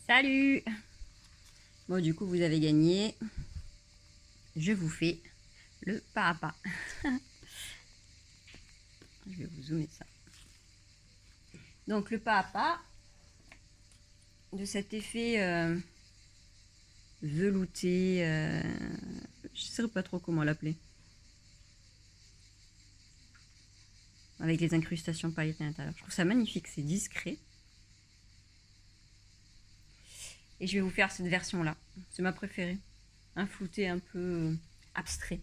Salut! Bon, du coup, vous avez gagné. Je vous fais le pas à pas. Je vais vous zoomer ça. Donc, le pas à pas de cet effet velouté. Je ne sais pas trop comment l'appeler. Avec les incrustations pailletées à l'intérieur. Je trouve ça magnifique, c'est discret. Et je vais vous faire cette version-là. C'est ma préférée. Un flouté un peu abstrait.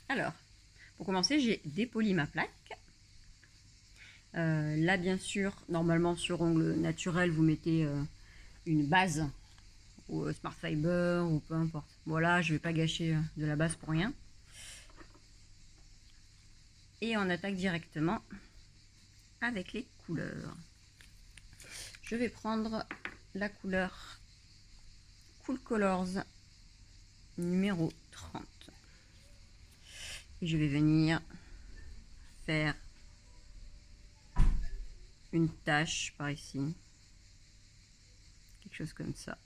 Alors, pour commencer, j'ai dépoli ma plaque. Là, bien sûr, normalement sur ongle naturel, vous mettez une base ou Smart Fiber ou peu importe. Voilà, je vais pas gâcher de la base pour rien. Et on attaque directement avec les couleurs. Je vais prendre la couleur Cool Colors numéro 30. Et je vais venir faire une tache par ici. Quelque chose comme ça.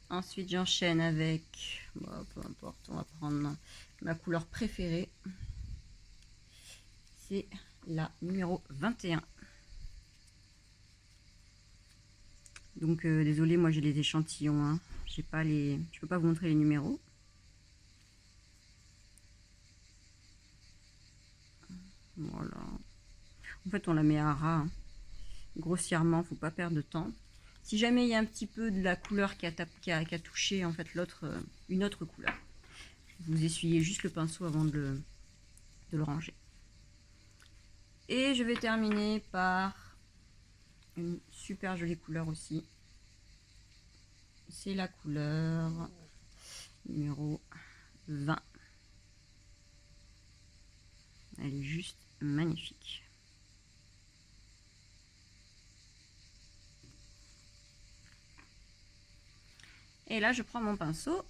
Ensuite, j'enchaîne avec, bon, peu importe, on va prendre ma couleur préférée. C'est la numéro 21. Donc, désolé, moi j'ai les échantillons. Hein. J'ai pas les, je peux pas vous montrer les numéros. Voilà. En fait, on la met à ras. Hein. Grossièrement, faut pas perdre de temps. Si jamais il y a un petit peu de la couleur qui a touché en fait l'autre, une autre couleur, vous essuyez juste le pinceau avant de le ranger. Et je vais terminer par une super jolie couleur aussi. C'est la couleur numéro 20. Elle est juste magnifique. Et là, je prends mon pinceau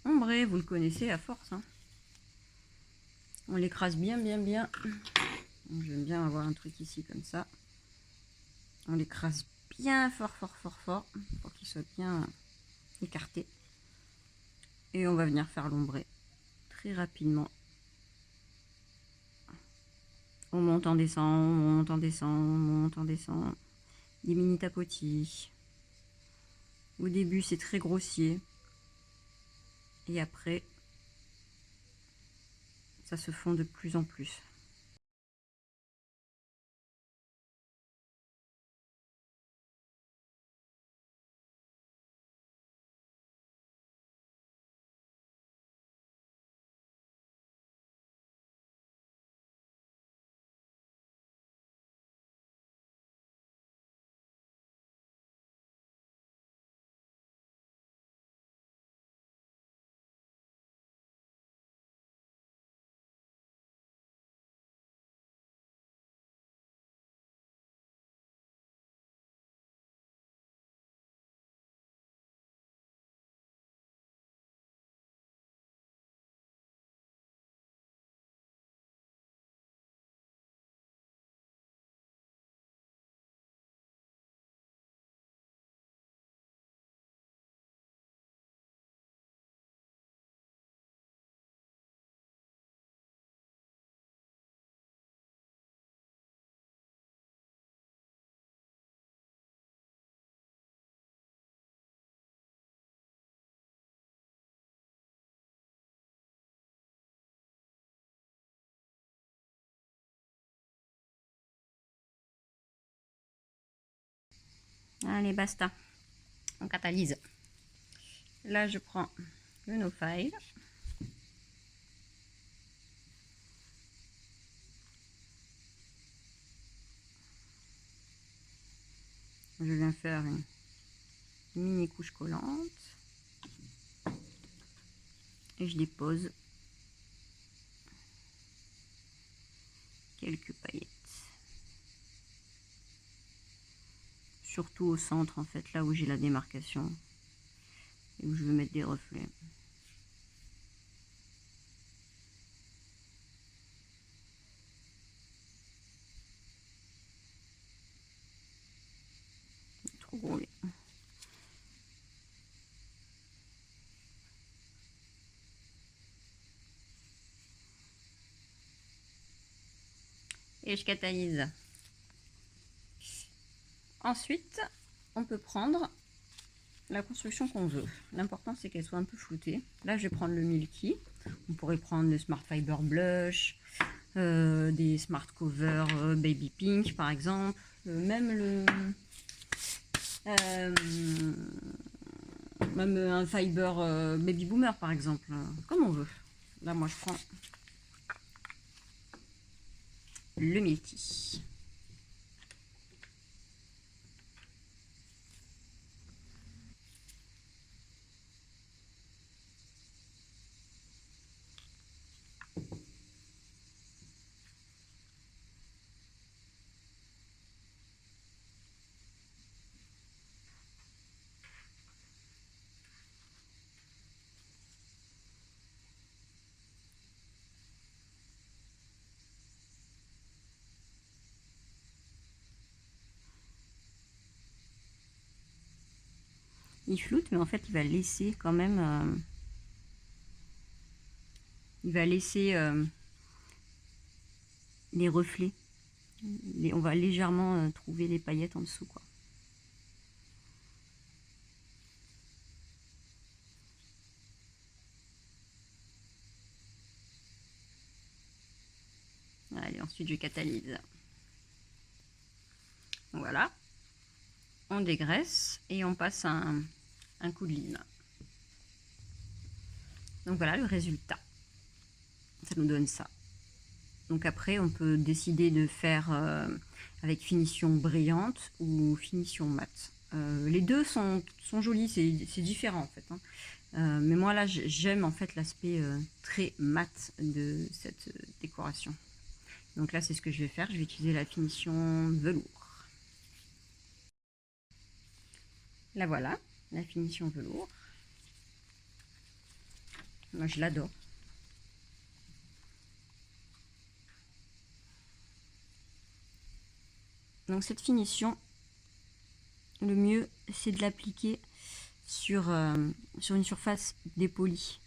ombré, vous le connaissez à force. Hein. On l'écrase bien. J'aime bien avoir un truc ici comme ça. On l'écrase bien fort pour qu'il soit bien écarté. Et on va venir faire l'ombré très rapidement. On monte en descend, on monte en descend, on monte en descend. Des mini tapotis. Au début, c'est très grossier. Et après, ça se fond de plus en plus. Allez, basta. On catalyse. Là, je prends le No File. Je viens faire une mini couche collante. Et je dépose quelques paillettes. Surtout au centre, en fait, là où j'ai la démarcation. Et où je veux mettre des reflets. Et je catalyse. Ensuite, on peut prendre la construction qu'on veut. L'important, c'est qu'elle soit un peu floutée. Là, je vais prendre le Milky. On pourrait prendre le Smart Fiber Blush, des Smart Cover Baby Pink, par exemple. Même un Fiber Baby Boomer, par exemple. Comme on veut. Là, moi, je prends le Milky. Il floute, mais en fait, il va laisser quand même... il va laisser les reflets. On va légèrement trouver les paillettes en dessous, quoi. Allez, ensuite je catalyse. Voilà. On dégraisse et on passe un coup de lime. Donc voilà le résultat. Ça nous donne ça. Donc après, on peut décider de faire avec finition brillante ou finition mate. Les deux sont jolis, c'est différent en fait. Hein. Mais moi là, j'aime en fait l'aspect très mat de cette décoration. Donc là, c'est ce que je vais faire. Je vais utiliser la finition velours. La voilà, la finition velours. Moi, je l'adore. Donc cette finition, le mieux, c'est de l'appliquer sur une surface dépolie.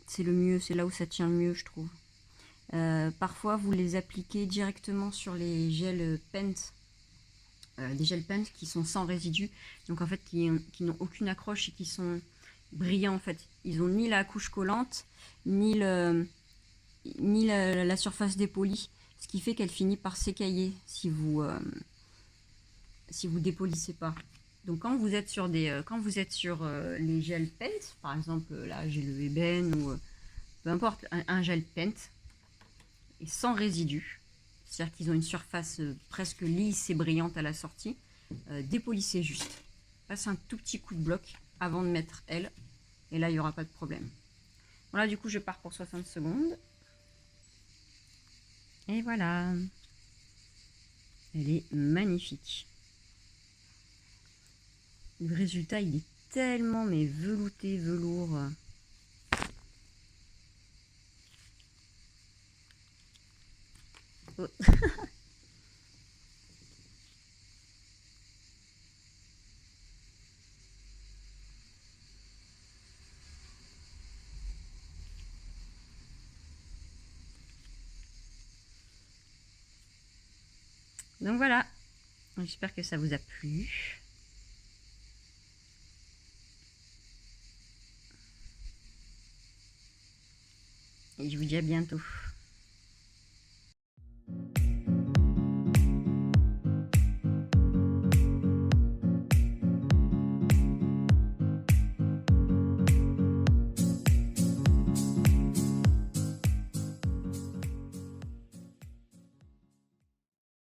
C'est le mieux, c'est là où ça tient le mieux, je trouve. Parfois, vous les appliquez directement sur les gels paint, des gels paint qui sont sans résidus, donc en fait qui n'ont aucune accroche et qui sont brillants en fait. Ils n'ont ni la couche collante, ni la surface dépolie, ce qui fait qu'elle finit par s'écailler si vous dépolissez pas. Donc quand vous êtes sur les gels paint, par exemple là j'ai le ébène ou peu importe, un gel paint et sans résidus, c'est-à-dire qu'ils ont une surface presque lisse et brillante à la sortie, dépolissez juste. Passe un tout petit coup de bloc avant de mettre elle, et là il n'y aura pas de problème. Voilà, du coup je pars pour 60 secondes. Et voilà. Elle est magnifique. Le résultat, il est tellement mais velouté, velours. Oh. Donc voilà, j'espère que ça vous a plu. Et je vous dis à bientôt.